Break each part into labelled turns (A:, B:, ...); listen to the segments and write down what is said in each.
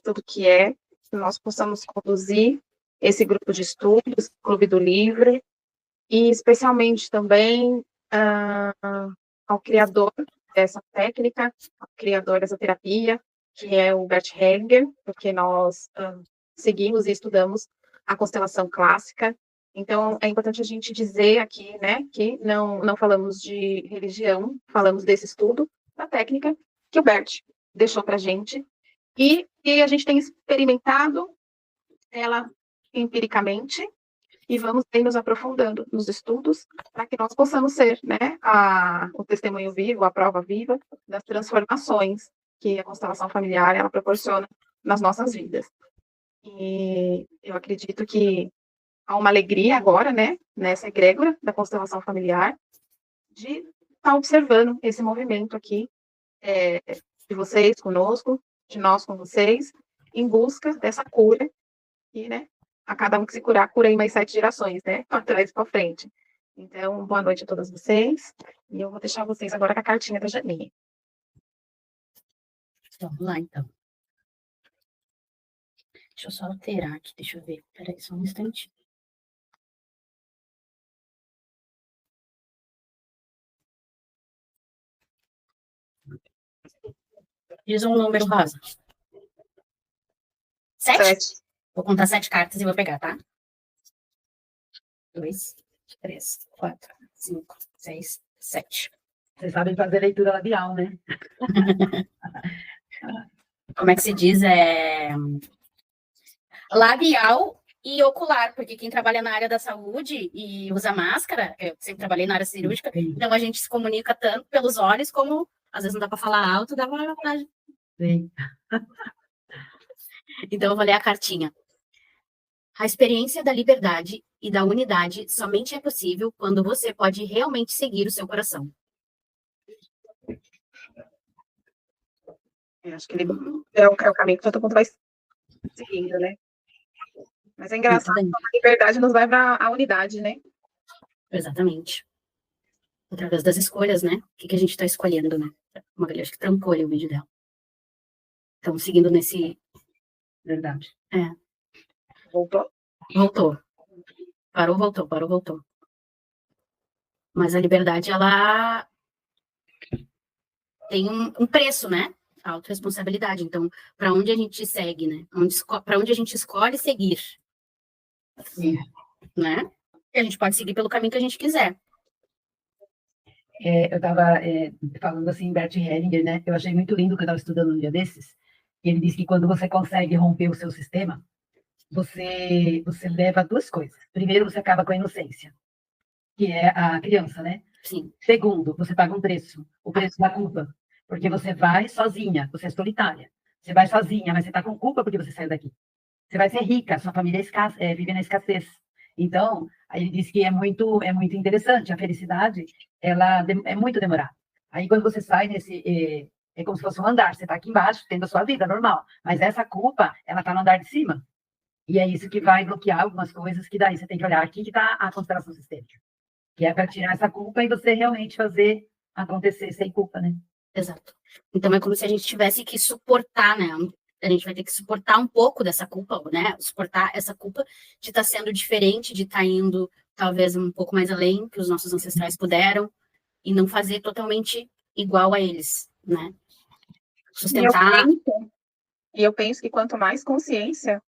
A: tudo que nós possamos conduzir esse grupo de estudos, Clube do Livro, e especialmente também ao criador dessa técnica, ao criador dessa terapia, que é o Bert Hellinger, porque nós seguimos e estudamos a constelação clássica. Então, é importante a gente dizer aqui, né, que não falamos de religião, falamos desse estudo, da técnica que o Bert deixou para a gente, e a gente tem experimentado ela empiricamente, e vamos aí nos aprofundando nos estudos, para que nós possamos ser, né, o testemunho vivo, a prova viva das transformações que a constelação familiar ela proporciona nas nossas vidas. E eu acredito que há uma alegria agora, né, nessa egrégora da constelação familiar, de estar observando esse movimento aqui, de vocês conosco, de nós com vocês, em busca dessa cura, e, né, a cada um que se curar, cura em mais 7 gerações, né, para trás e para frente. Então, boa noite a todas vocês, e eu vou deixar vocês agora com a cartinha da Janinha.
B: Vamos lá, então. Deixa eu só alterar aqui, deixa eu ver. Peraí, só um instantinho. Diz um número, Rosa. 7? Vou contar 7 cartas e vou pegar, tá? 2, 3, 4, 5, 6, 7.
C: Vocês sabem fazer leitura labial, né?
B: Como é que se diz? Labial e ocular, porque quem trabalha na área da saúde e usa máscara, eu sempre trabalhei na área cirúrgica, então a gente se comunica tanto pelos olhos como, às vezes não dá para falar alto, dá para...
C: Sim.
B: Então eu vou ler a cartinha. A experiência da liberdade e da unidade somente é possível quando você pode realmente seguir o seu coração.
A: Eu acho que ele é o caminho que todo mundo vai seguindo, né? Mas é engraçado, a liberdade nos vai para a unidade, né?
B: Exatamente. Através das escolhas, né? O que a gente está escolhendo, né? Magali, acho que trancou ali o vídeo dela. Estamos seguindo nesse...
C: Verdade.
A: Voltou?
B: Voltou. Parou, voltou. Mas a liberdade, ela tem um preço, né? A autorresponsabilidade. Então, para onde a gente segue, né? Para onde a gente escolhe seguir.
C: Sim.
B: Né? E a gente pode seguir pelo caminho que a gente quiser.
C: Eu estava falando assim, Bert Hellinger, né? Eu achei muito lindo que eu estava estudando um dia desses. E ele disse que quando você consegue romper o seu sistema, você leva 2 coisas. Primeiro, você acaba com a inocência, que é a criança, né?
B: Sim.
C: Segundo, você paga um preço, o preço da culpa. Porque você vai sozinha, você é solitária. Você vai sozinha, mas você está com culpa porque você saiu daqui. Você vai ser rica, sua família vive na escassez. Então, aí ele disse que é muito interessante, a felicidade, ela é muito demorada. Aí quando você sai nesse, é como se fosse um andar, você está aqui embaixo, tendo a sua vida normal, mas essa culpa, ela está no andar de cima. E é isso que vai bloquear algumas coisas, que daí você tem que olhar aqui que está a constelação sistêmica, que é para tirar essa culpa e você realmente fazer acontecer sem culpa, né?
B: Exato. Então é como se a gente tivesse que suportar, né? A gente vai ter que suportar um pouco dessa culpa, né? Suportar essa culpa de estar sendo diferente, de estar indo talvez um pouco mais além que os nossos ancestrais puderam e não fazer totalmente igual a eles, né? Sustentar.
A: E eu penso que quanto mais consciência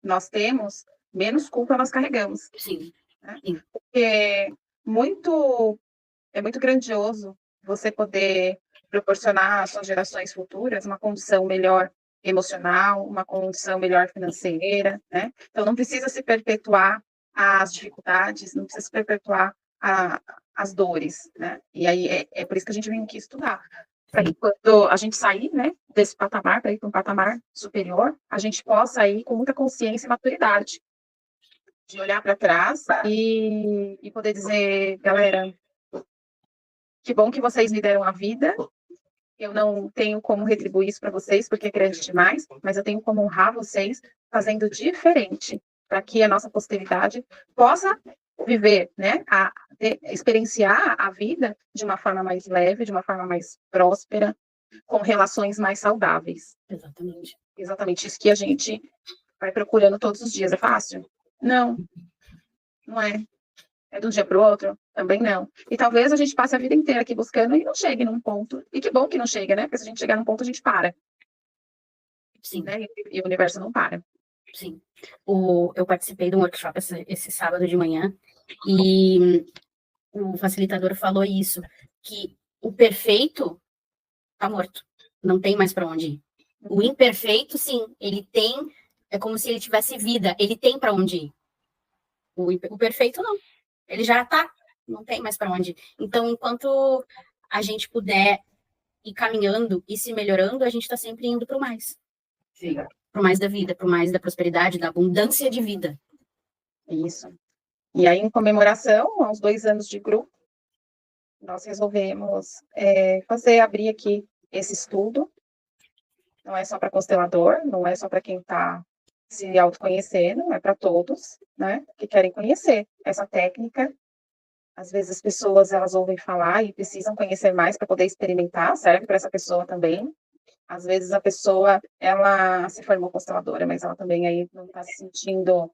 A: nós temos, menos culpa nós carregamos.
B: Sim.
A: Né?
B: Sim.
A: Porque é muito grandioso você poder proporcionar às suas gerações futuras uma condição melhor emocional, uma condição melhor financeira, né? Então, não precisa se perpetuar as dificuldades, não precisa se perpetuar as dores, né? E aí, é por isso que a gente vem aqui estudar. Para que quando a gente sair, né, desse patamar, para ir para um patamar superior, a gente possa ir com muita consciência e maturidade, de olhar para trás e poder dizer, galera, que bom que vocês me deram a vida. Eu não tenho como retribuir isso para vocês, porque é grande demais, mas eu tenho como honrar vocês fazendo diferente, para que a nossa posteridade possa viver, né, experienciar a vida de uma forma mais leve, de uma forma mais próspera, com relações mais saudáveis.
B: Exatamente.
A: exatamente isso que a gente vai procurando todos os dias. É fácil? Não, não é. É de um dia para o outro? Também não. E talvez a gente passe a vida inteira aqui buscando e não chegue num ponto. E que bom que não chega, né? Porque se a gente chegar num ponto, a gente para.
B: Sim.
A: Né? E o universo não para.
B: Sim. Eu participei de um workshop esse sábado de manhã e o facilitador falou isso, que o perfeito tá morto, não tem mais para onde ir. O imperfeito, sim, ele tem, é como se ele tivesse vida, ele tem para onde ir. O perfeito não, ele já tá, não tem mais para onde ir. Então, enquanto a gente puder ir caminhando e se melhorando, a gente está sempre indo para o mais.
C: Sim.
B: Para o mais da vida, para o mais da prosperidade, da abundância de vida.
A: Isso. E aí, em comemoração aos 2 anos de grupo, nós resolvemos abrir aqui esse estudo. Não é só para constelador, não é só para quem está se autoconhecendo, é para todos, né, que querem conhecer essa técnica. Às vezes as pessoas, elas ouvem falar e precisam conhecer mais para poder experimentar, serve para essa pessoa também. Às vezes a pessoa, ela se formou consteladora, mas ela também aí não está se sentindo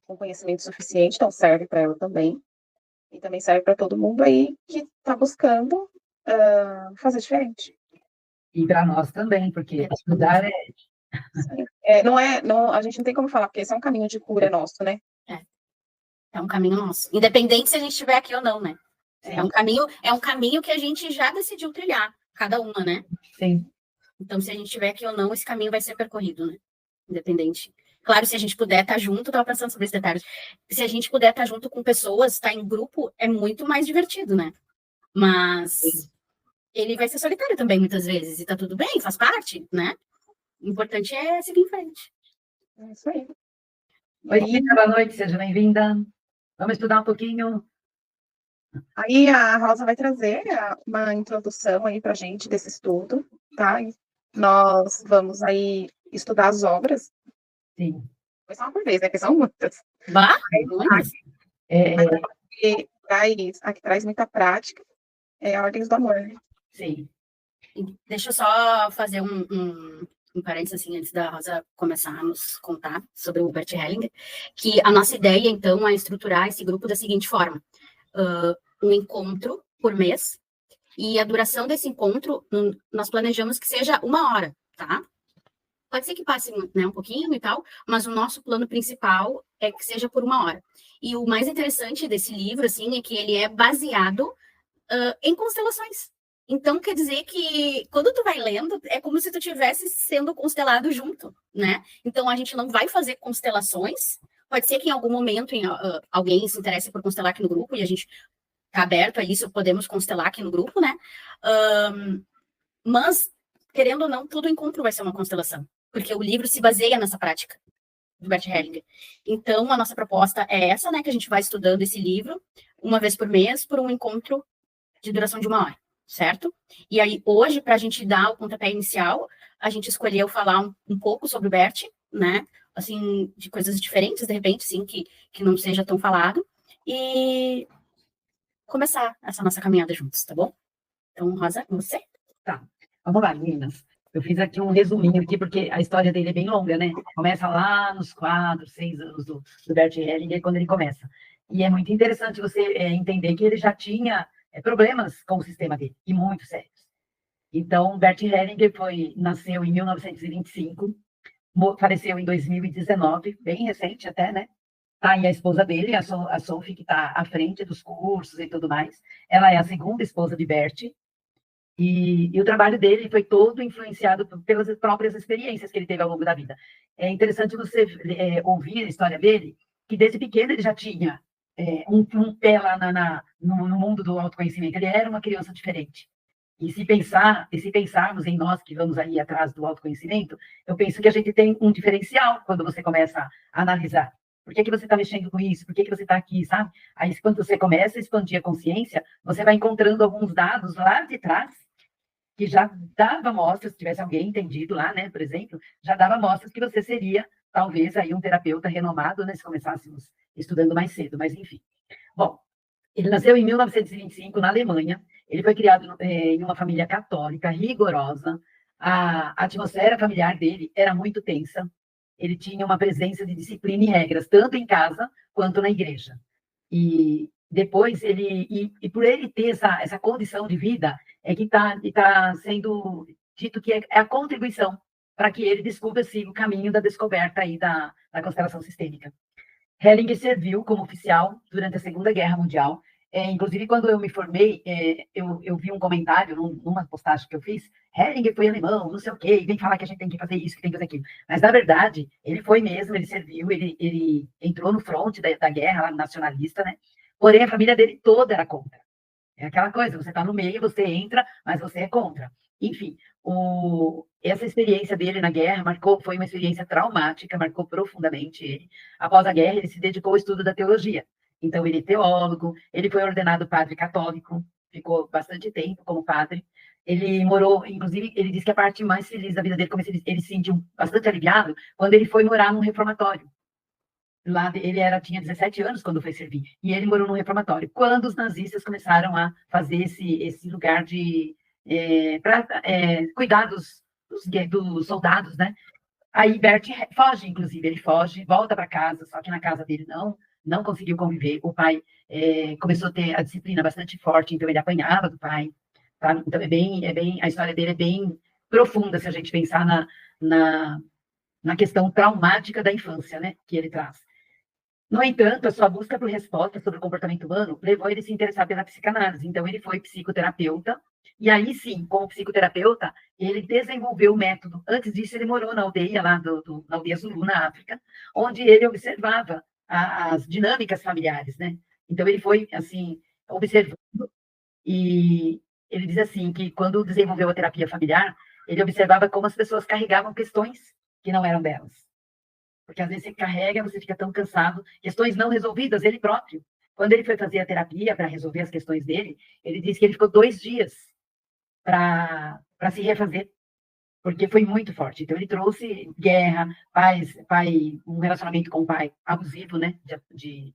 A: com conhecimento suficiente, então serve para ela também. E também serve para todo mundo aí que está buscando fazer diferente.
C: E para nós também, porque estudar
A: não, a gente não tem como falar, porque esse é um caminho de cura nosso, né?
B: É um caminho nosso. Independente se a gente estiver aqui ou não, né?
C: Sim.
B: É um caminho que a gente já decidiu trilhar, cada uma, né?
C: Sim.
B: Então, se a gente estiver aqui ou não, esse caminho vai ser percorrido, né? Independente. Claro, se a gente puder estar junto, eu tava pensando sobre esse detalhe. Se a gente puder estar junto com pessoas, estar em grupo, é muito mais divertido, né? Mas ele vai ser solitário também, muitas vezes, e tá tudo bem, faz parte, né? O importante é seguir em frente.
A: É isso aí.
C: Oi, Rita, boa noite, seja bem-vinda. Vamos estudar um pouquinho.
A: Aí a Rosa vai trazer uma introdução aí pra gente desse estudo, tá? E nós vamos aí estudar as obras.
C: Sim.
A: Foi só uma por vez, né? Que são muitas.
B: Bah, muitas.
A: E a que traz muita prática é a Ordens do Amor, né?
C: Sim.
B: Deixa eu só fazer um parênteses assim, antes da Rosa começar a nos contar sobre o Bert Hellinger, que a nossa ideia, então, é estruturar esse grupo da seguinte forma. Um encontro por mês, e a duração desse encontro, nós planejamos que seja 1 hora, tá? Pode ser que passe, né, um pouquinho e tal, mas o nosso plano principal é que seja por 1 hora. E o mais interessante desse livro, assim, é que ele é baseado em constelações. Então, quer dizer que quando tu vai lendo, é como se tu estivesse sendo constelado junto, né? Então, a gente não vai fazer constelações. Pode ser que em algum momento alguém se interesse por constelar aqui no grupo e a gente tá aberto a isso, podemos constelar aqui no grupo, né? Mas, querendo ou não, todo encontro vai ser uma constelação, porque o livro se baseia nessa prática do Bert Hellinger. Então, a nossa proposta é essa, né? Que a gente vai estudando esse livro 1 vez por mês, por um encontro de duração de 1 hora, certo? E aí, hoje, para a gente dar o pontapé inicial, a gente escolheu falar um pouco sobre o Bert, né? Assim, de coisas diferentes, de repente, sim, que não seja tão falado. E começar essa nossa caminhada juntos, tá bom? Então, Rosa, com você?
C: Tá. Vamos lá, meninas. Eu fiz aqui um resuminho aqui, porque a história dele é bem longa, né? Começa lá nos 4, 6 anos do Bert Hellinger, quando ele começa. E é muito interessante você entender que ele já tinha problemas com o sistema dele, e muito sérios. Então, Bert Hellinger nasceu em 1925, faleceu em 2019, bem recente até, né? Tá aí a esposa dele, a Sophie, que está à frente dos cursos e tudo mais. Ela é a segunda esposa de Bert. E o trabalho dele foi todo influenciado pelas próprias experiências que ele teve ao longo da vida. É interessante você ouvir a história dele, que desde pequeno ele já tinha um pé lá no mundo do autoconhecimento. Ele era uma criança diferente. E se pensarmos em nós que vamos aí atrás do autoconhecimento, eu penso que a gente tem um diferencial quando você começa a analisar. Por que você está mexendo com isso? Por que você está aqui, sabe? Aí, quando você começa a expandir a consciência, você vai encontrando alguns dados lá de trás que já dava mostras, se tivesse alguém entendido lá, né, por exemplo, já dava mostras que você seria, talvez, aí um terapeuta renomado, né, se começássemos estudando mais cedo, mas enfim. Bom, ele nasceu em 1925, na Alemanha. Ele foi criado em uma família católica, rigorosa. A atmosfera familiar dele era muito tensa. Ele tinha uma presença de disciplina e regras, tanto em casa quanto na igreja. E depois e por ele ter essa condição de vida, é que tá sendo dito que é a contribuição para que ele descubra assim, o caminho da descoberta aí da constelação sistêmica. Hellinger serviu como oficial durante a Segunda Guerra Mundial. Inclusive, quando eu me formei, eu vi um comentário numa postagem que eu fiz, Hellinger foi alemão, não sei o quê, e vem falar que a gente tem que fazer isso, que tem que fazer aquilo. Mas, na verdade, ele foi mesmo, ele serviu, ele entrou no fronte da guerra lá, nacionalista, né? Porém, a família dele toda era contra. É aquela coisa, você está no meio, você entra, mas você é contra. Enfim, essa experiência dele na guerra foi uma experiência traumática, marcou profundamente ele. Após a guerra, ele se dedicou ao estudo da teologia. Então, ele é teólogo, ele foi ordenado padre católico, ficou bastante tempo como padre. Ele morou, inclusive, ele disse que a parte mais feliz da vida dele, como ele se sentiu bastante aliviado, quando ele foi morar num reformatório. Lá tinha 17 anos quando foi servir, e ele morou num reformatório. Quando os nazistas começaram a fazer esse lugar para cuidar dos soldados, né? Aí Bert foge, inclusive, ele foge, volta para casa, só que na casa dele não conseguiu conviver. O pai começou a ter a disciplina bastante forte, então ele apanhava do pai. Tá? Então a história dele é bem profunda, se a gente pensar na questão traumática da infância, né, que ele traz. No entanto, a sua busca por respostas sobre o comportamento humano levou ele a se interessar pela psicanálise. Então, ele foi psicoterapeuta, e aí sim, como psicoterapeuta, ele desenvolveu o método. Antes disso, ele morou na aldeia, na aldeia Zulu, na África, onde ele observava as dinâmicas familiares, né? Então, ele foi, assim, observando, e ele diz assim, que quando desenvolveu a terapia familiar, ele observava como as pessoas carregavam questões que não eram delas. Porque às vezes você carrega, você fica tão cansado, questões não resolvidas, ele próprio. Quando ele foi fazer a terapia para resolver as questões dele, ele disse que ele ficou 2 dias para se refazer, porque foi muito forte. Então, ele trouxe guerra, um relacionamento com o pai abusivo, né, de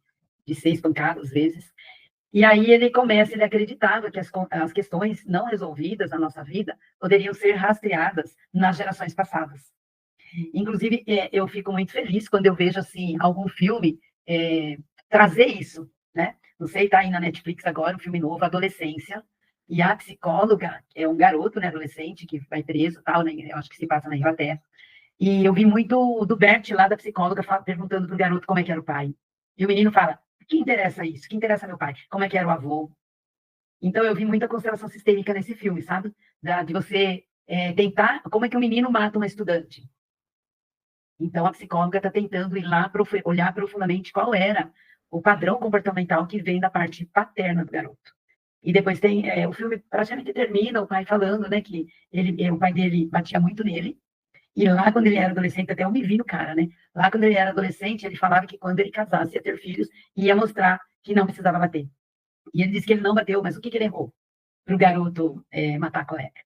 C: ser espancado às vezes. E aí ele acreditava que as questões não resolvidas na nossa vida poderiam ser rastreadas nas gerações passadas. Inclusive, eu fico muito feliz quando eu vejo assim algum filme trazer isso, né? Não sei, tá aí na Netflix agora um filme novo, Adolescência, e a psicóloga é um garoto, né, adolescente que vai preso, tal, né? Eu acho que se passa na Inglaterra. E eu vi muito do Bert lá da psicóloga perguntando pro garoto como é que era o pai. E o menino fala: "Que interessa isso? Que interessa meu pai? Como é que era o avô?" Então eu vi muita constelação sistêmica nesse filme, sabe? De você tentar como é que o menino mata uma estudante. Então, a psicóloga está tentando ir lá, olhar profundamente qual era o padrão comportamental que vem da parte paterna do garoto. E depois o filme praticamente termina, o pai falando, né, que o pai dele batia muito nele, e lá quando ele era adolescente, até eu me vi no cara, né, lá quando ele era adolescente, ele falava que quando ele casasse, ia ter filhos, ia mostrar que não precisava bater. E ele disse que ele não bateu, mas o que ele errou para o garoto matar a colega?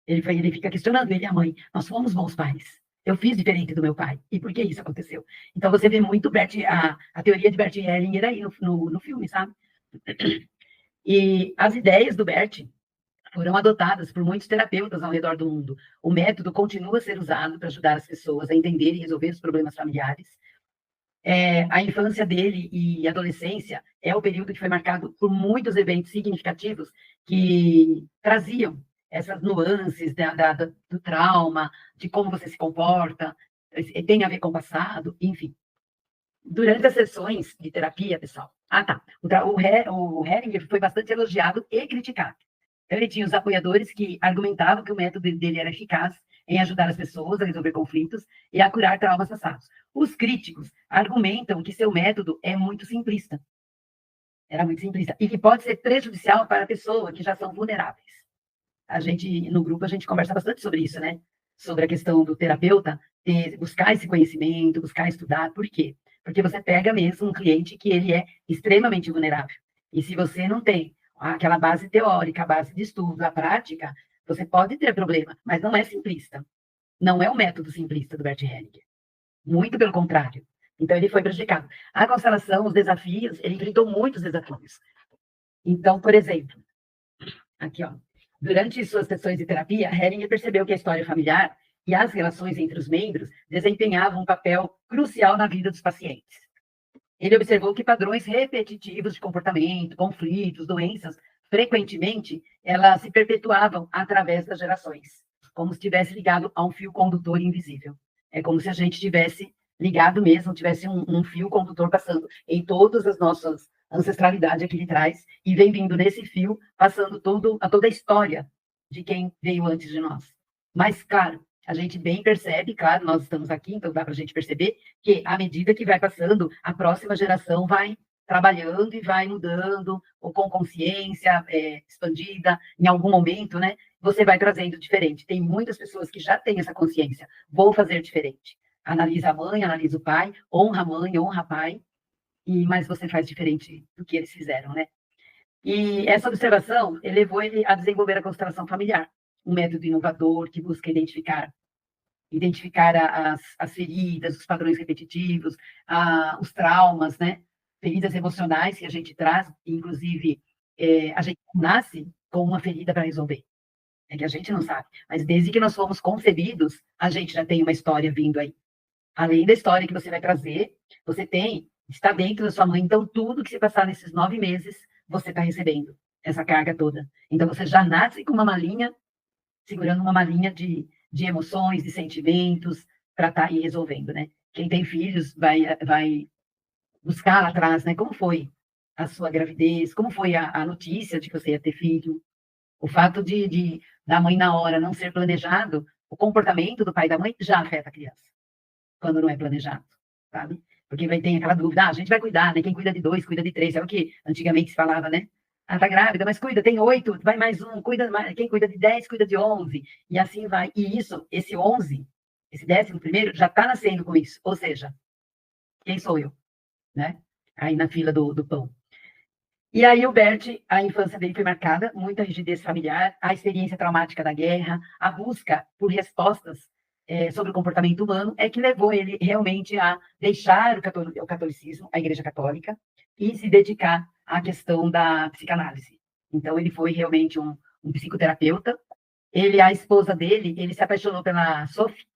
C: Ele fica questionando ele e a mãe: nós fomos bons pais. Eu fiz diferente do meu pai. E por que isso aconteceu? Então, você vê muito a teoria de Bert Hellinger aí no filme, sabe? E as ideias do Bert foram adotadas por muitos terapeutas ao redor do mundo. O método continua a ser usado para ajudar as pessoas a entender e resolver os problemas familiares. A infância dele e adolescência é o período que foi marcado por muitos eventos significativos que traziam essas nuances do trauma, de como você se comporta, tem a ver com o passado, enfim. Durante as sessões de terapia, pessoal, o Hellinger foi bastante elogiado e criticado. Então, ele tinha os apoiadores que argumentavam que o método dele era eficaz em ajudar as pessoas a resolver conflitos e a curar traumas passados. Os críticos argumentam que seu método é muito simplista. Era muito simplista. E que pode ser prejudicial para pessoas que já são vulneráveis. No grupo, a gente conversa bastante sobre isso, né? Sobre a questão do terapeuta buscar esse conhecimento, buscar estudar. Por quê? Porque você pega mesmo um cliente que ele é extremamente vulnerável. E se você não tem aquela base teórica, a base de estudo, a prática, você pode ter problema, mas não é simplista. Não é o método simplista do Bert Hellinger. Muito pelo contrário. Então, ele foi prejudicado. A constelação, os desafios, ele enfrentou muitos desafios. Então, por exemplo, aqui, ó. Durante suas sessões de terapia, Hellinger percebeu que a história familiar e as relações entre os membros desempenhavam um papel crucial na vida dos pacientes. Ele observou que padrões repetitivos de comportamento, conflitos, doenças, frequentemente, elas se perpetuavam através das gerações, como se estivesse ligado a um fio condutor invisível. É como se a gente tivesse ligado mesmo, tivesse um fio condutor passando em todas as nossas ancestralidades aqui de trás, e vem vindo nesse fio, passando toda a história de quem veio antes de nós. Mas, claro, a gente bem percebe, claro, nós estamos aqui, então dá para a gente perceber que, à medida que vai passando, a próxima geração vai trabalhando e vai mudando, ou com consciência expandida, em algum momento, né? Você vai trazendo diferente. Tem muitas pessoas que já têm essa consciência, vou fazer diferente. Analisa a mãe, analisa o pai, honra a mãe, honra o pai, mas você faz diferente do que eles fizeram, né? E essa observação levou ele a desenvolver a constelação familiar, um método inovador que busca identificar as feridas, os padrões repetitivos, os traumas, né? Feridas emocionais que a gente traz, inclusive a gente nasce com uma ferida para resolver. É que a gente não sabe, mas desde que nós fomos concebidos, a gente já tem uma história vindo aí. Além da história que você vai trazer, você está dentro da sua mãe, então tudo que se passar nesses 9 meses, você está recebendo essa carga toda. Então você já nasce com uma malinha, segurando uma malinha de emoções, de sentimentos, para estar aí resolvendo, né? Quem tem filhos vai buscar lá atrás, né? Como foi a sua gravidez, como foi a notícia de que você ia ter filho, o fato da mãe na hora não ser planejado, o comportamento do pai e da mãe já afeta a criança, quando não é planejado, sabe? Porque vai ter aquela dúvida, a gente vai cuidar, né? Quem cuida de 2, cuida de 3, é o que antigamente se falava, né? Ah, tá grávida, mas cuida, tem 8, vai mais um, cuida mais, quem cuida de 10, cuida de 11, e assim vai. E esse 11, esse 11º, já está nascendo com isso, ou seja, quem sou eu, né? Aí na fila do pão. E aí o Bert, a infância dele foi marcada, muita rigidez familiar, a experiência traumática da guerra, a busca por respostas sobre o comportamento humano é que levou ele realmente a deixar o catolicismo, a Igreja Católica, e se dedicar à questão da psicanálise. Então ele foi realmente um psicoterapeuta. A esposa dele, ele se apaixonou pela Sophie,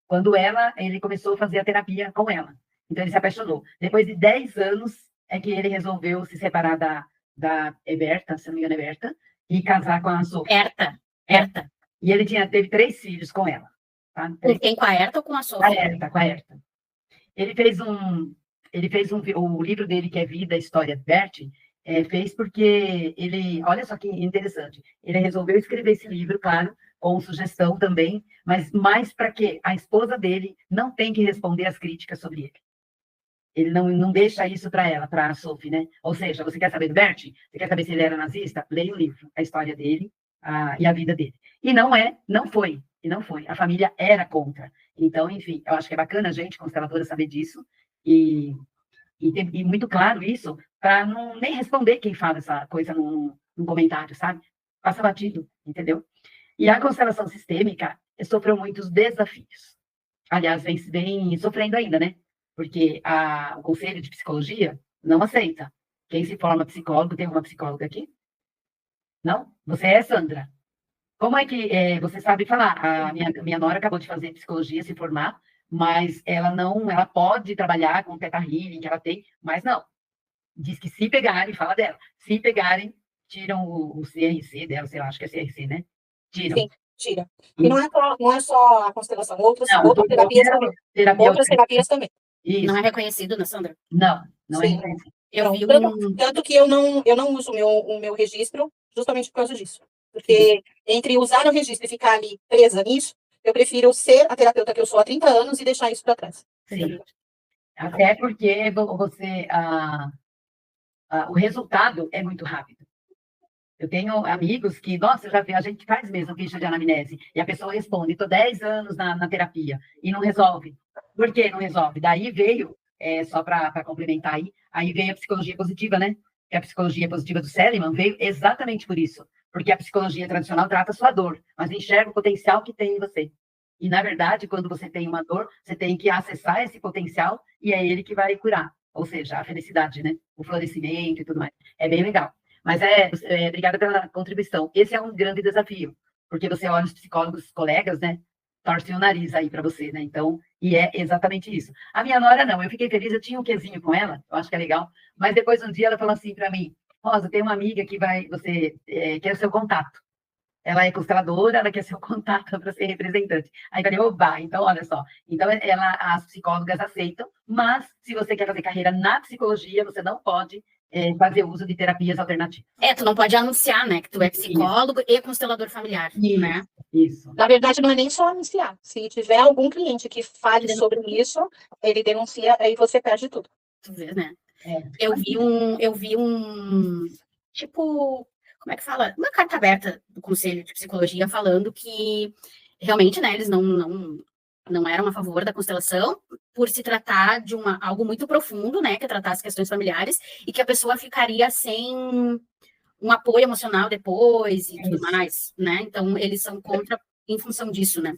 C: quando ele começou a fazer a terapia com ela. Então ele se apaixonou. Depois de 10 anos, é que ele resolveu se separar da Eberta, se não me engano, Eberta, e casar com a Sophie.
B: Erta.
C: E ele teve 3 filhos com ela. Tá?
B: Com a Erta ou com a Sophie?
C: Com a Erta. Ele fez o livro dele, que é Vida, História, Bert, fez porque olha só que interessante, ele resolveu escrever esse livro, claro, com sugestão também, mas mais para que a esposa dele não tem que responder às críticas sobre ele. Ele não deixa isso para ela, para a Sophie, né? Ou seja, você quer saber do Bert? Você quer saber se ele era nazista? Leia o livro, a história dele e a vida dele. E não foi. A família era contra. Então, enfim, eu acho que é bacana a gente, consteladora, saber disso e muito claro isso, para não nem responder quem fala essa coisa num comentário, sabe? Passa batido, entendeu? E a constelação sistêmica sofreu muitos desafios. Aliás, vem sofrendo ainda, né? Porque o Conselho de Psicologia não aceita. Quem se forma psicólogo, tem uma psicóloga aqui? Não? Você é Sandra. Como é que você sabe falar? A minha nora acabou de fazer psicologia, se formar, mas ela pode trabalhar com o Theta Healing que ela tem, mas não. Diz que se pegarem, fala dela, se pegarem, tiram o CRC dela, sei lá, acho que é CRC, né? Tiram.
D: Sim, tira. E não é só a constelação, outras terapias também. Outras terapias também.
C: Isso.
B: Não é reconhecido, né, Sandra?
C: Não é
D: Sim.
C: reconhecido.
D: Tanto que eu não uso o meu registro justamente por causa disso. Porque entre usar o registro e ficar ali presa nisso, eu prefiro ser a terapeuta que eu sou há 30 anos e deixar isso para trás.
C: Sim. Até porque o resultado é muito rápido. Eu tenho amigos que, nossa, a gente faz mesmo ficha de anamnese, e a pessoa responde, estou 10 anos na terapia, e não resolve. Por que não resolve? Daí veio, só para complementar aí veio a psicologia positiva, né? Que a psicologia positiva do Seligman veio exatamente por isso. Porque a psicologia tradicional trata a sua dor, mas enxerga o potencial que tem em você. E, na verdade, quando você tem uma dor, você tem que acessar esse potencial e é ele que vai curar. Ou seja, a felicidade, né? O florescimento e tudo mais. É bem legal. Mas obrigada pela contribuição. Esse é um grande desafio, porque você olha os psicólogos colegas, né? Torcem o nariz aí para você, né? Então, e é exatamente isso. A minha nora, não, eu fiquei feliz, eu tinha um quezinho com ela, eu acho que é legal, mas depois um dia ela falou assim para mim, Rosa, tem uma amiga que você quer o seu contato. Ela é consteladora, ela quer seu contato para ser representante. Aí eu falei, oba, então olha só. Então, as psicólogas aceitam, mas se você quer fazer carreira na psicologia, você não pode fazer uso de terapias alternativas.
B: Tu não pode anunciar, né, que tu é psicólogo e constelador familiar, né?
C: Isso.
D: Na verdade, não é nem só anunciar. Se tiver algum cliente que fale sobre isso, ele denuncia, aí você perde tudo.
B: Tu vê, né? Eu vi um, tipo, como é que fala? Uma carta aberta do Conselho de Psicologia falando que realmente, né, eles não eram a favor da constelação por se tratar de algo muito profundo, né, que é tratar as questões familiares e que a pessoa ficaria sem um apoio emocional depois e tudo mais, né? Então, eles são contra em função disso, né?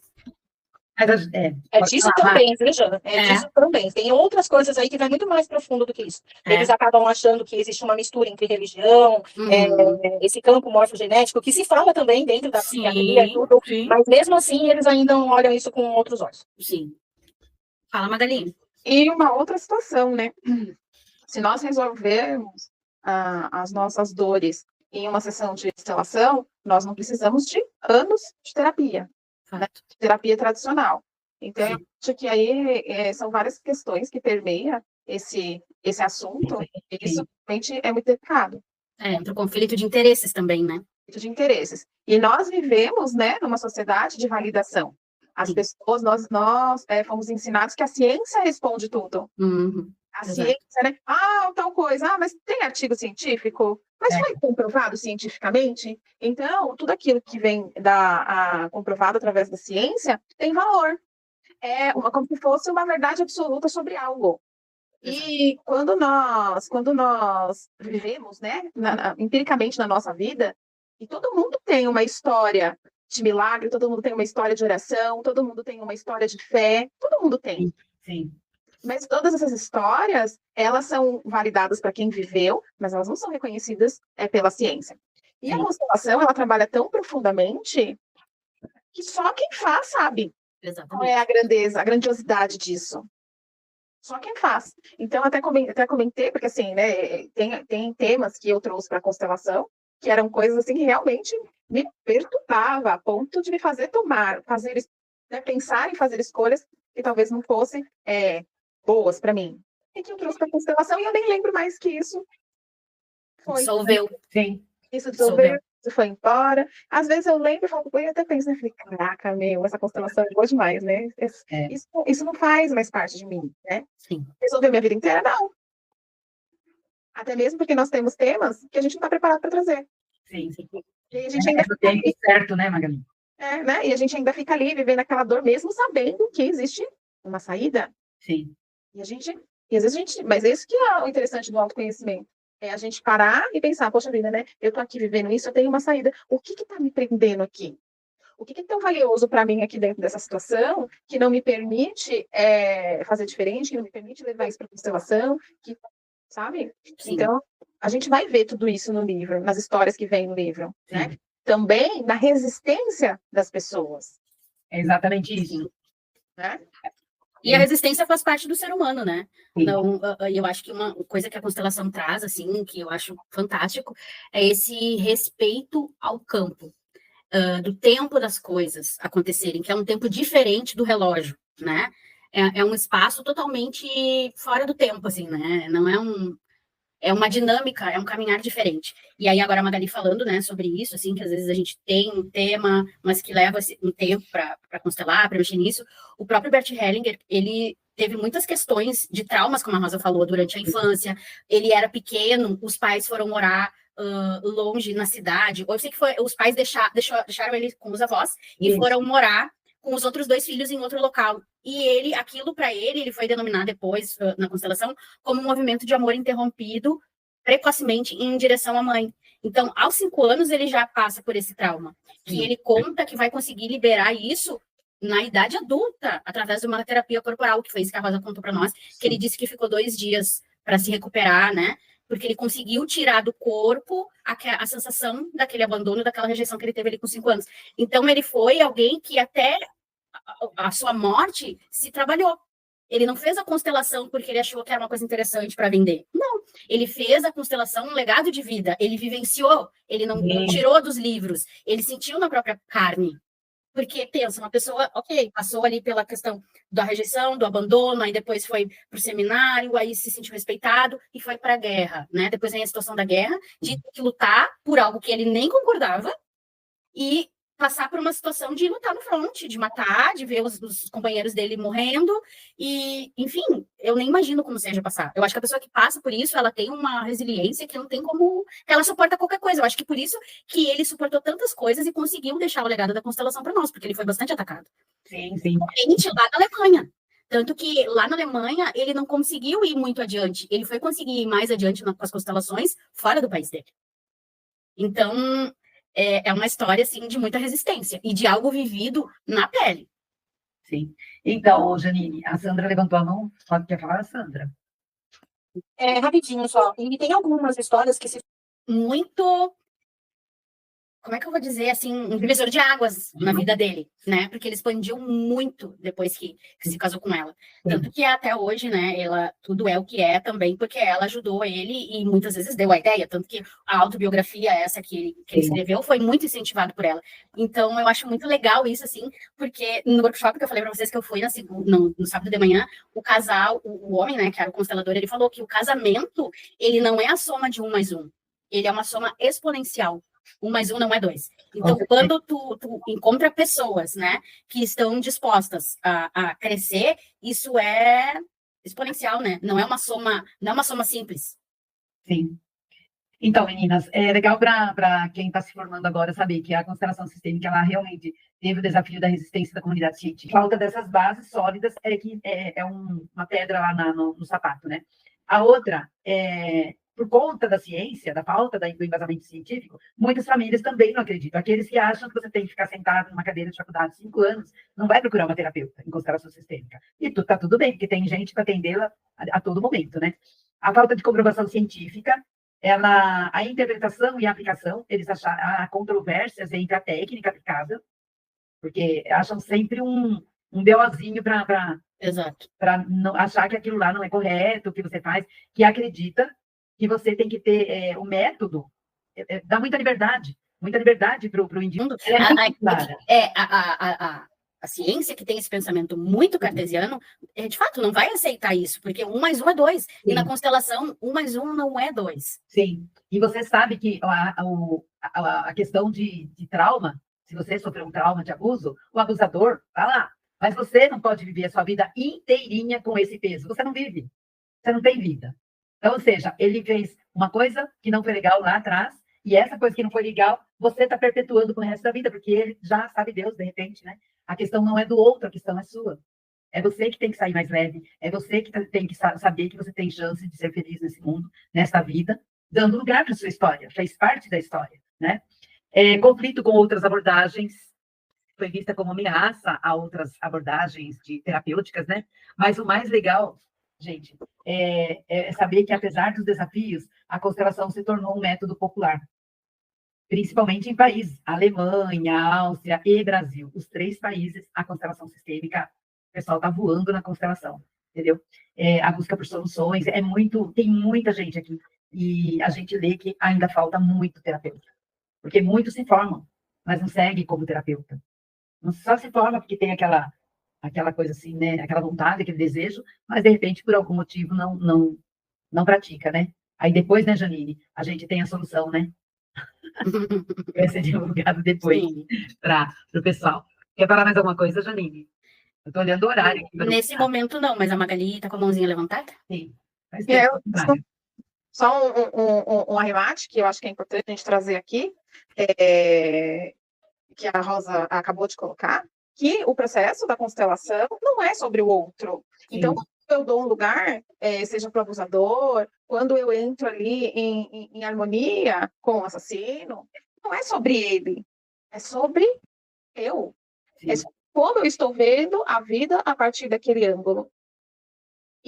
C: Mas,
D: É disso também, viu, Jana? Disso também. Tem outras coisas aí que vai muito mais profundo do que isso. Eles acabam achando que existe uma mistura entre religião, esse campo morfogenético, que se fala também dentro da psiquiatria e tudo, mas mesmo assim eles ainda não olham isso com outros olhos.
B: Sim. Fala, Magali.
A: E uma outra situação, né? Se nós resolvermos as nossas dores em uma sessão de constelação, nós não precisamos de anos de terapia. Né, terapia tradicional. Então, eu acho que aí são várias questões que permeiam esse assunto, e isso realmente é muito delicado.
B: Entre o conflito de interesses também, né?
A: Conflito de interesses. E nós vivemos, né, numa sociedade de validação. As pessoas, nós fomos ensinados que a ciência responde tudo. A ciência, né? Tal coisa. Mas tem artigo científico? Mas foi comprovado cientificamente? Então, tudo aquilo que vem comprovado através da ciência tem valor. É como se fosse uma verdade absoluta sobre algo. E quando nós vivemos, né, empiricamente na nossa vida, e todo mundo tem uma história de milagre, todo mundo tem uma história de oração, todo mundo tem uma história de fé, todo mundo tem.
C: Sim.
A: Mas todas essas histórias, elas são validadas para quem viveu, mas elas não são reconhecidas pela ciência. E a constelação, ela trabalha tão profundamente que só quem faz sabe qual é a grandeza, a grandiosidade disso. Só quem faz. Então, até comentei, porque assim, né, tem temas que eu trouxe para a constelação, que eram coisas assim que realmente me perturbavam, a ponto de me fazer pensar em fazer escolhas que talvez não fossem boas para mim. E que eu trouxe para a constelação, e eu nem lembro mais que isso foi.
B: Dissolveu.
C: Sim.
A: Isso dissolveu, isso foi embora. Às vezes eu lembro e falo, eu até penso, né? Falei, caraca, essa constelação é boa demais, né? Isso não faz mais parte de mim, né?
B: Sim.
A: Resolveu minha vida inteira? Não. Até mesmo porque nós temos temas que a gente não está preparado para trazer.
C: Sim.
A: E a gente ainda
C: fica tempo certo, né, Magali?
A: Né? E a gente ainda fica ali, vivendo aquela dor, mesmo sabendo que existe uma saída.
C: Sim.
A: E às vezes a gente, mas é isso que é o interessante do autoconhecimento. É a gente parar e pensar, poxa vida, né? Eu tô aqui vivendo isso, eu tenho uma saída. O que tá me prendendo aqui? O que é tão valioso para mim aqui dentro dessa situação que não me permite fazer diferente, que não me permite levar isso para a constelação, sabe? Sim. Então, a gente vai ver tudo isso no livro, nas histórias que vem no livro, né? Também na resistência das pessoas.
C: É exatamente isso.
A: Né?
B: E a resistência faz parte do ser humano, né? Então, eu acho que uma coisa que a constelação traz, assim, que eu acho fantástico, é esse respeito ao campo, do tempo das coisas acontecerem, que é um tempo diferente do relógio, né? É um espaço totalmente fora do tempo, assim, né? Não é uma dinâmica, é um caminhar diferente. E aí agora a Magali falando, né, sobre isso, assim, que às vezes a gente tem um tema, mas que leva um tempo para constelar, para mexer nisso. O próprio Bert Hellinger, ele teve muitas questões de traumas, como a Rosa falou, durante a infância. Ele era pequeno, os pais foram morar longe na cidade. Ou eu sei que os pais deixaram ele com os avós e foram morar com os outros 2 filhos em outro local. E aquilo para ele foi denominado depois, na constelação, como um movimento de amor interrompido precocemente em direção à mãe. Então, aos 5 anos, ele já passa por esse trauma. Que ele conta que vai conseguir liberar isso na idade adulta, através de uma terapia corporal, que foi isso que a Rosa contou para nós, que ele disse que ficou 2 dias para se recuperar, né? porque ele conseguiu tirar do corpo a sensação daquele abandono, daquela rejeição que ele teve ali com 5 anos. Então, ele foi alguém que até a sua morte se trabalhou. Ele não fez a constelação porque ele achou que era uma coisa interessante para vender. Não, ele fez a constelação um legado de vida. Ele vivenciou, ele não tirou dos livros, ele sentiu na própria carne. Porque, pensa, uma pessoa, ok, passou ali pela questão da rejeição, do abandono, aí depois foi para o seminário, aí se sentiu respeitado e foi para a guerra, né? Depois vem a situação da guerra, de ter que lutar por algo que ele nem concordava e passar por uma situação de lutar no fronte, de matar, de ver os companheiros dele morrendo, e, enfim, eu nem imagino como seja passar. Eu acho que a pessoa que passa por isso, ela tem uma resiliência que não tem como... Ela suporta qualquer coisa. Eu acho que por isso que ele suportou tantas coisas e conseguiu deixar o legado da constelação para nós, porque ele foi bastante atacado.
C: Sim.
B: Principalmente lá na Alemanha. Tanto que lá na Alemanha, ele não conseguiu ir muito adiante. Ele foi conseguir ir mais adiante com as constelações fora do país dele. Então... É uma história, assim, de muita resistência e de algo vivido na pele.
C: Sim. Então, Janine, a Sandra levantou a mão. Só quer falar, Sandra?
D: Rapidinho só. E tem algumas histórias que se...
B: Muito... Como é que eu vou dizer, assim, um divisor de águas na vida dele, né? Porque ele expandiu muito depois que se casou com ela. Tanto que até hoje, né, ela tudo é o que é também, porque ela ajudou ele e muitas vezes deu a ideia. Tanto que a autobiografia essa que ele escreveu foi muito incentivado por ela. Então, eu acho muito legal isso, assim, porque no workshop que eu falei para vocês que eu fui no sábado de manhã, o casal, o homem, né, que era o constelador, ele falou que o casamento, ele não é a soma de 1 mais 1. Ele é uma soma exponencial. 1 mais 1 não é 2. Então, quando tu encontra pessoas, né, que estão dispostas a crescer, isso é exponencial, né? Não é uma soma simples.
C: Sim. Então, meninas, é legal para quem está se formando agora saber que a constelação sistêmica, ela realmente teve o desafio da resistência da comunidade científica. A falta dessas bases sólidas é uma pedra lá no sapato, né? A outra por conta da ciência, da falta do embasamento científico, muitas famílias também não acreditam. Aqueles que acham que você tem que ficar sentado numa cadeira de faculdade 5 anos, não vai procurar uma terapeuta em constelação sistêmica. E tá tudo bem, porque tem gente para atendê-la a todo momento, né? A falta de comprovação científica, a interpretação e a aplicação, eles acham há controvérsias entre a técnica aplicada, porque acham sempre um BOzinho para achar que aquilo lá não é correto, o que você faz, que acredita que você tem que ter o método, dá muita liberdade para o indivíduo.
B: A ciência que tem esse pensamento muito cartesiano, de fato, não vai aceitar isso, porque 1 mais 1 é 2. Sim. E na constelação, 1 mais 1 não é 2.
C: Sim. E você sabe que a questão de trauma, se você sofreu um trauma de abuso, o abusador tá lá. Mas você não pode viver a sua vida inteirinha com esse peso. Você não vive. Você não tem vida. Então, ou seja, ele fez uma coisa que não foi legal lá atrás, e essa coisa que não foi legal, você está perpetuando pro resto da vida, porque ele já sabe Deus, de repente, né? A questão não é do outro, a questão é sua. É você que tem que sair mais leve, é você que tem que saber que você tem chance de ser feliz nesse mundo, nessa vida, dando lugar para sua história, fez parte da história, né? Conflito com outras abordagens, foi vista como ameaça a outras abordagens terapêuticas, né? Mas o mais legal, gente, é saber que, apesar dos desafios, a constelação se tornou um método popular, principalmente em países, Alemanha, Áustria e Brasil. Os 3 países, a constelação sistêmica, o pessoal está voando na constelação, entendeu? A busca por soluções, tem muita gente aqui, e a gente lê que ainda falta muito terapeuta, porque muitos se formam, mas não seguem como terapeuta. Não só se forma porque tem aquela coisa assim, né? Aquela vontade, aquele desejo, mas de repente, por algum motivo, não pratica, né? Aí depois, né, Janine, a gente tem a solução, né? Vai ser divulgado depois para o pessoal. Quer falar mais alguma coisa, Janine? Eu estou olhando o horário aqui.
B: Nesse momento, não, mas a Magali está com a mãozinha levantada?
C: Sim.
A: Só um arremate que eu acho que é importante a gente trazer aqui, que a Rosa acabou de colocar, que o processo da constelação não é sobre o outro. Sim. Então, quando eu dou um lugar, seja para o abusador, quando eu entro ali em harmonia com o assassino, não é sobre ele, é sobre eu. Sim. É sobre como eu estou vendo a vida a partir daquele ângulo.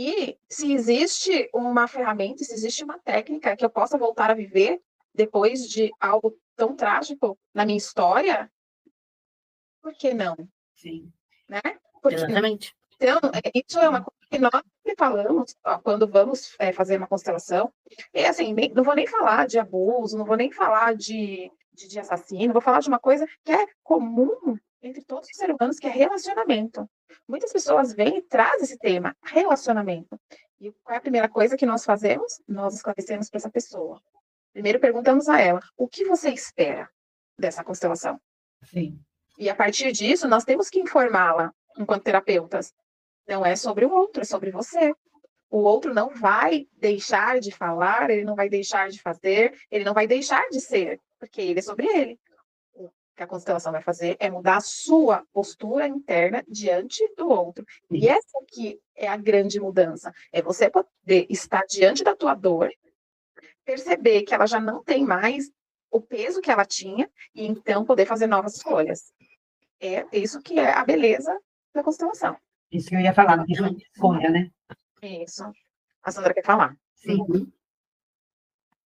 A: E se existe uma ferramenta, se existe uma técnica que eu possa voltar a viver depois de algo tão trágico na minha história, por que não?
C: Sim.
A: Né? Porque,
B: Exatamente.
A: então, isso é uma coisa que nós sempre falamos quando vamos fazer uma constelação. E assim, não vou nem falar de abuso, não vou nem falar de assassino, vou falar de uma coisa que é comum entre todos os seres humanos, que é relacionamento. Muitas pessoas vêm e trazem esse tema, relacionamento. E qual é a primeira coisa que nós fazemos? Nós esclarecemos para essa pessoa. Primeiro perguntamos a ela, o que você espera dessa constelação?
C: Sim.
A: E a partir disso, nós temos que informá-la, enquanto terapeutas. Não é sobre o outro, é sobre você. O outro não vai deixar de falar, ele não vai deixar de fazer, ele não vai deixar de ser, porque ele é sobre ele. O que a constelação vai fazer é mudar a sua postura interna diante do outro. E essa aqui é a grande mudança. É você poder estar diante da tua dor, perceber que ela já não tem mais o peso que ela tinha, e então poder fazer novas escolhas. É isso que é a beleza da constelação.
C: Isso que eu ia falar, não tem escolha, né?
A: Isso. A Sandra quer falar.
C: Sim.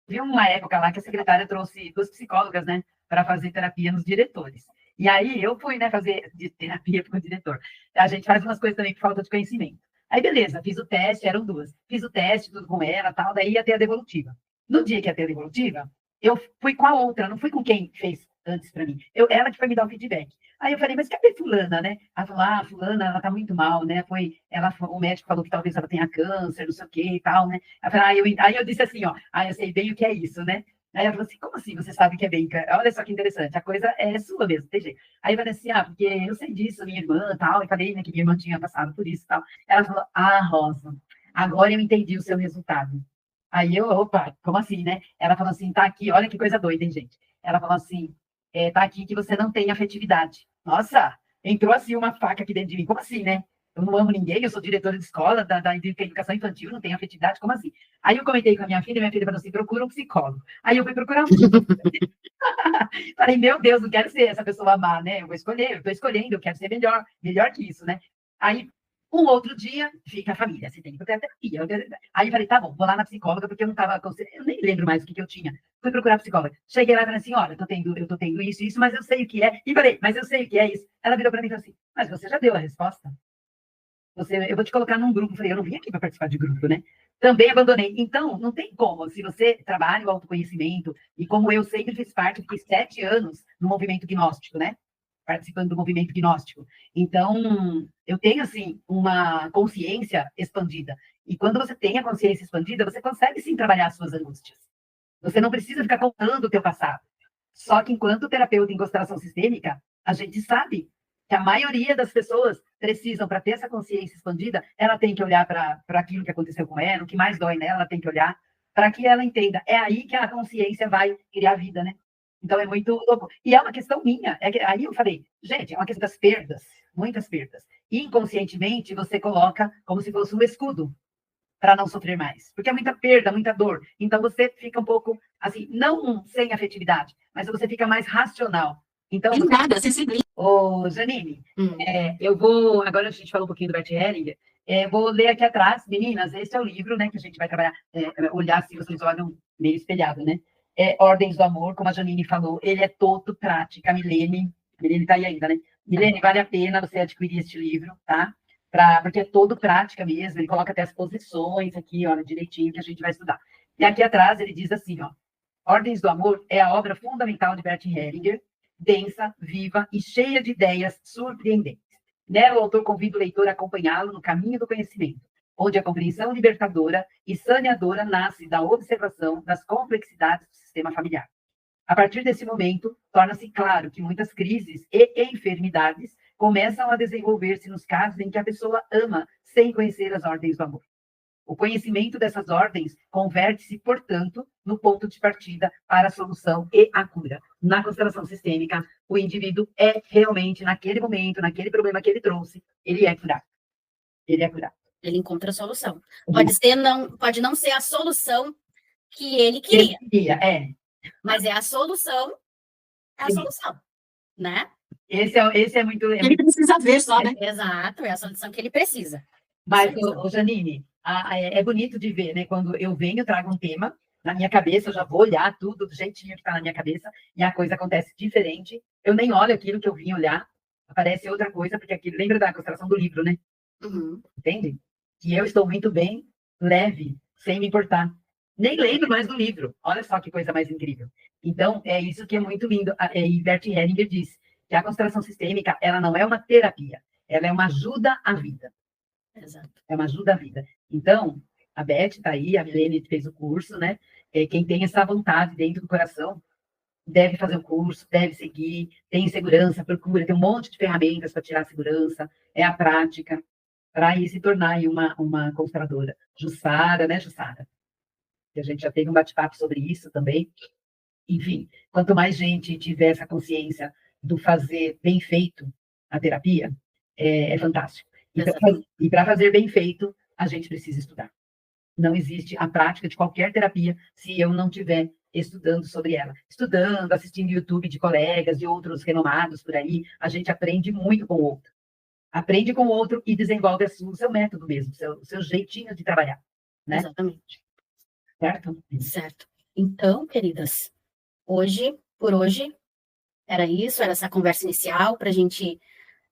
C: Vi uma época lá que a secretária trouxe 2 psicólogas, né, para fazer terapia nos diretores. E aí eu fui, né, fazer terapia com o diretor. A gente faz umas coisas também por falta de conhecimento. Aí, beleza, fiz o teste, eram 2. Fiz o teste, tudo com ela, tal, daí ia ter a devolutiva. No dia que ia ter a devolutiva, eu fui com a outra, não fui com quem fez antes para mim. Ela que foi me dar o feedback. Aí eu falei, mas cadê fulana, né? Ela falou, fulana, ela tá muito mal, né? O médico falou que talvez ela tenha câncer, não sei o que e tal, né? Aí eu disse assim, ó, eu sei bem o que é isso, né? Aí ela falou assim, como assim você sabe que é bem? Olha só que interessante, a coisa é sua mesmo, tem jeito. Aí eu falei assim, porque eu sei disso, minha irmã e tal, e falei, né, que minha irmã tinha passado por isso e tal. Ela falou, Rosa, agora eu entendi o seu resultado. Aí eu, opa, como assim, né? Ela falou assim, tá aqui, olha que coisa doida, hein, gente? Ela falou assim, tá aqui que você não tem afetividade. Nossa, entrou assim uma faca aqui dentro de mim. Como assim, né? Eu não amo ninguém, eu sou diretora de escola, da educação infantil, não tenho afetividade, como assim? Aí eu comentei com a minha filha falou assim, procura um psicólogo. Aí eu fui procurar um psicólogo. Falei, meu Deus, não quero ser essa pessoa má, né? Eu estou escolhendo, eu quero ser melhor que isso, né? Aí, um outro dia, fica a família, você tem que procurar terapia. Aí eu falei, tá bom, vou lá na psicóloga, porque eu não estava, eu nem lembro mais o que eu tinha. Fui procurar a psicóloga. Cheguei lá e falei assim, olha, eu tô tendo isso, mas eu sei o que é. E falei, mas eu sei o que é isso. Ela virou para mim e falou assim, mas você já deu a resposta? Eu vou te colocar num grupo. Eu falei, eu não vim aqui para participar de grupo, né? Também abandonei. Então, não tem como. Se você trabalha o autoconhecimento, e como eu sempre fiz parte, fiquei 7 anos no movimento gnóstico, né? Participando do movimento gnóstico. Então, eu tenho, assim, uma consciência expandida. E quando você tem a consciência expandida, você consegue, sim, trabalhar as suas angústias. Você não precisa ficar contando o teu passado. Só que, enquanto terapeuta em constelação sistêmica, a gente sabe que a maioria das pessoas precisam, para ter essa consciência expandida, ela tem que olhar para aquilo que aconteceu com ela, o que mais dói nela, ela tem que olhar para que ela entenda. É aí que a consciência vai criar vida, né? Então, é muito louco. E é uma questão minha. Aí eu falei, gente, é uma questão das perdas, muitas perdas. E, inconscientemente, você coloca como se fosse um escudo para não sofrer mais. Porque é muita perda, muita dor. Então, você fica um pouco, assim, não sem afetividade, mas você fica mais racional. Então,
B: nada, sensibilidade.
C: Ô, Janine, eu vou, agora a gente falou um pouquinho do Bert Hellinger, vou ler aqui atrás, meninas, esse é o livro, né, que a gente vai trabalhar, olhar se vocês olham meio espelhado, né, Ordens do Amor, como a Janine falou, ele é todo prática, a Milene tá aí ainda, né, Milene, vale a pena você adquirir este livro, tá, porque é todo prática mesmo, ele coloca até as posições aqui, olha, direitinho, que a gente vai estudar. E aqui atrás ele diz assim, ó, Ordens do Amor é a obra fundamental de Bert Hellinger, densa, viva e cheia de ideias surpreendentes. Nela, o autor convida o leitor a acompanhá-lo no caminho do conhecimento, onde a compreensão libertadora e saneadora nasce da observação das complexidades do sistema familiar. A partir desse momento, torna-se claro que muitas crises e enfermidades começam a desenvolver-se nos casos em que a pessoa ama sem conhecer as ordens do amor. O conhecimento dessas ordens converte-se, portanto, no ponto de partida para a solução e a cura. Na constelação sistêmica, o indivíduo é realmente, naquele momento, naquele problema que ele trouxe, ele é curado. Ele é curado.
B: Ele encontra a solução. Pode não ser a solução que ele queria. Mas é a solução, né?
C: Esse é muito...
B: Ele precisa ver só, né? Exato, é a solução que ele precisa.
C: Mas, Janine, É bonito de ver, né? Quando eu venho, trago um tema na minha cabeça, eu já vou olhar tudo do jeitinho que está na minha cabeça, e a coisa acontece diferente. Eu nem olho aquilo que eu vim olhar, aparece outra coisa, porque aquilo lembra da constelação do livro, né?
B: Uhum.
C: Entende? E eu estou muito bem, leve, sem me importar. Nem lembro mais do livro. Olha só que coisa mais incrível. Então, é isso que é muito lindo. E Bert Hellinger diz que a constelação sistêmica, ela não é uma terapia, ela é uma ajuda à vida.
B: Exato.
C: É uma ajuda à vida. Então, a Beth está aí, a Milene fez o curso, né? Quem tem essa vontade dentro do coração deve fazer o curso, deve seguir, tem segurança, procura, tem um monte de ferramentas para tirar a segurança, é a prática, para aí se tornar aí uma consteladora. Jussara, né, Jussara? E a gente já teve um bate-papo sobre isso também. Enfim, quanto mais gente tiver essa consciência do fazer bem feito a terapia, é fantástico. E para fazer bem feito, a gente precisa estudar. Não existe a prática de qualquer terapia se eu não estiver estudando sobre ela. Estudando, assistindo YouTube de colegas, de outros renomados por aí, a gente aprende muito com o outro. Aprende com o outro e desenvolve o seu método mesmo, o seu jeitinho de trabalhar. Né?
B: Exatamente.
C: Certo?
B: Certo. Então, queridas, por hoje, era isso, era essa conversa inicial para a gente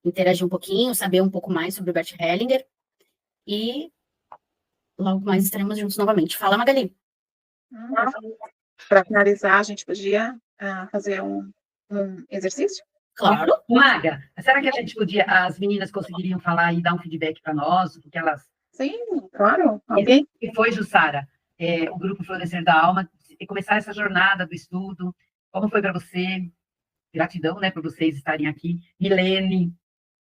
B: interagir um pouquinho, saber um pouco mais sobre o Bert Hellinger. E logo mais estaremos juntos novamente. Fala, Magali.
A: Para finalizar, a gente podia fazer um exercício?
B: Claro.
C: Maga, será que a gente podia, as meninas conseguiriam falar e dar um feedback para nós? Porque elas...
A: Sim, claro. Alguém?
C: E foi, Jussara, o Grupo Florescer da Alma, e começar essa jornada do estudo. Como foi para você? Gratidão, né, por vocês estarem aqui. Milene,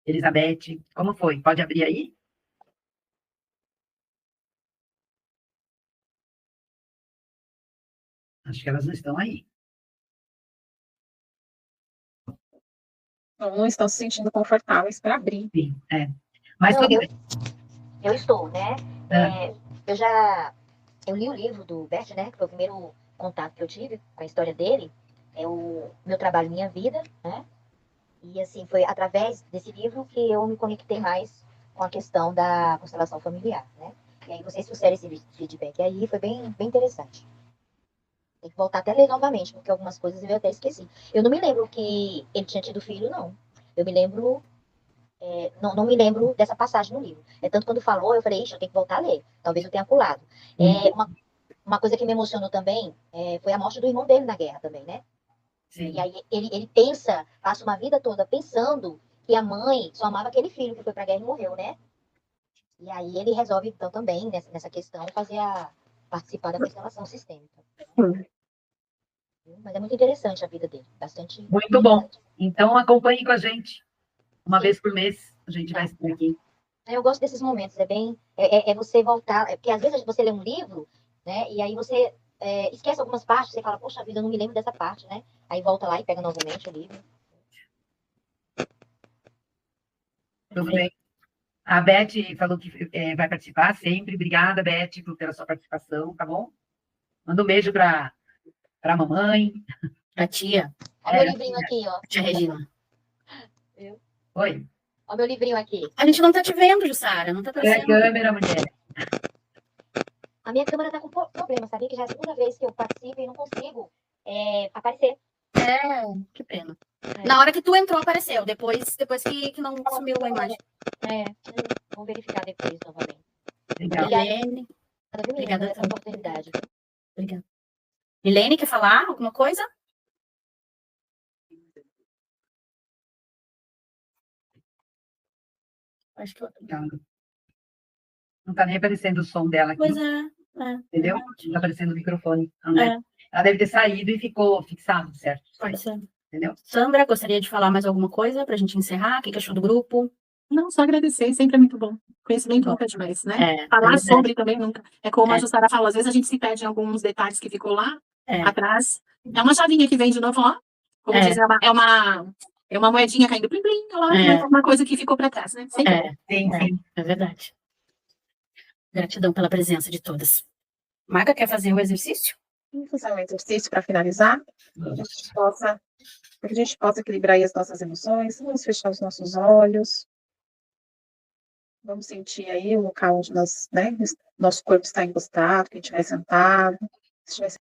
C: Elizabeth, como foi? Pode abrir aí? Acho que elas não estão aí.
A: Não estão se sentindo confortáveis para abrir.
C: Sim, Mas tudo bem.
E: Eu estou, né? Eu li o livro do Bert, né? Que foi o primeiro contato que eu tive com a história dele. É o Meu Trabalho, Minha Vida, né? E, assim, foi através desse livro que eu me conectei mais com a questão da constelação familiar, né? E aí vocês trouxeram esse feedback aí, foi bem interessante. Tem que voltar até a ler novamente, porque algumas coisas eu até esqueci. Eu não me lembro que ele tinha tido filho, não. Eu me lembro... não me lembro dessa passagem no livro. Tanto quando falou, eu falei, ixi, eu tenho que voltar a ler. Talvez eu tenha pulado. Uma coisa que me emocionou também foi a morte do irmão dele na guerra também, né?
C: Sim.
E: E aí ele passa uma vida toda pensando que a mãe só amava aquele filho que foi pra guerra e morreu, né? E aí ele resolve, então, também, nessa questão, participar da constelação sistêmica. Mas é muito interessante a vida dele. Bastante.
C: Muito bom. Então, acompanhe com a gente. Uma vez por mês, a gente vai estar aqui.
E: Eu gosto desses momentos. É você voltar. Porque às vezes você lê um livro, né? E aí você esquece algumas partes. Você fala, poxa vida, eu não me lembro dessa parte, né? Aí volta lá e pega novamente o livro.
C: Tudo bem. A Beth falou que vai participar sempre. Obrigada, Beth, pela sua participação, tá bom? Manda um beijo para a mamãe.
B: Pra tia.
E: Olha meu livrinho aqui, ó.
B: Tia Regina.
C: Oi.
E: Olha meu livrinho aqui.
B: A gente não tá te vendo, Jussara. Não tá
C: É a
B: aparecendo.
C: câmera, mulher.
E: A minha câmera tá com problema, sabia? Que já é a segunda vez que eu participo e não consigo aparecer.
B: Que pena. Na hora que tu entrou, apareceu. Depois que não sumiu a imagem.
E: Vou verificar depois novamente.
B: Milene.
E: Obrigada pela oportunidade.
B: Obrigada. Milene, quer falar alguma coisa? Acho que eu...
C: Não tá nem aparecendo o som dela aqui.
B: Pois é.
C: Entendeu? Não tá aparecendo o microfone. Né? Ela deve ter saído e ficou fixado, certo?
B: Pode ser.
C: Entendeu?
B: Sandra, gostaria de falar mais alguma coisa pra gente encerrar? O que achou do grupo?
F: Não, só agradecer, sempre é muito bom. Conhecimento nunca é demais, né? Falar sobre também nunca. É como a Jussara falou, às vezes a gente se perde em alguns detalhes que ficou lá atrás. É uma chavinha que vem de novo, ó. Como diz, é uma moedinha caindo, plim, plim, lá, uma coisa que ficou para trás, né? Sempre.
C: Sim.
B: É verdade. Gratidão pela presença de todas. Marga, quer fazer o exercício?
A: Vamos fazer um exercício para finalizar, para que a gente possa equilibrar aí as nossas emoções. Vamos fechar os nossos olhos. Vamos sentir aí o local onde nosso corpo está encostado, que a gente vai sentado. Se estiver